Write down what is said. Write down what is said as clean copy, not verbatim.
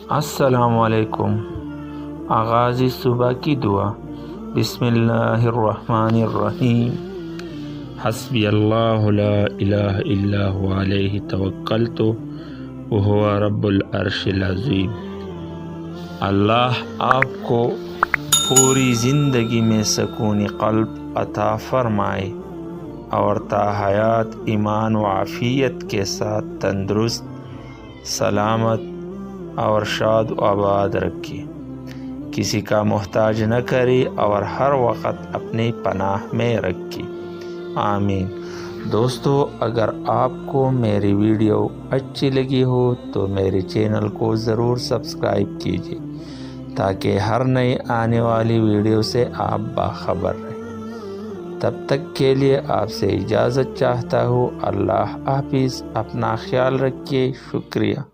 अस्सलामुअलैकुम। आगाज़ सुबह की दुआ। बिस्मिल्लाहिर्रहमानिर्रहीम। हस्बी अल्लाहु ला इलाहा इल्ला हुवा अलैहि तवक्कलतु व हुवा रब्बुल अर्शिल अज़ीम। अल्लाह आपको पूरी ज़िंदगी में सकून क़ल्ब अता फ़रमाए और ताहयात ईमान व आफ़ियत के साथ तंदुरुस्त, सलामत और शाद व आबाद रखे, किसी का मोहताज न करे और हर वक़्त अपनी पनाह में रखे। आमीन। दोस्तों, अगर आपको मेरी वीडियो अच्छी लगी हो तो मेरे चैनल को ज़रूर सब्सक्राइब कीजिए ताकि हर नई आने वाली वीडियो से आप बाखबर रहें। तब तक के लिए आपसे इजाज़त चाहता हूँ। अल्लाह हाफिज़। अपना ख्याल रखिए। शुक्रिया।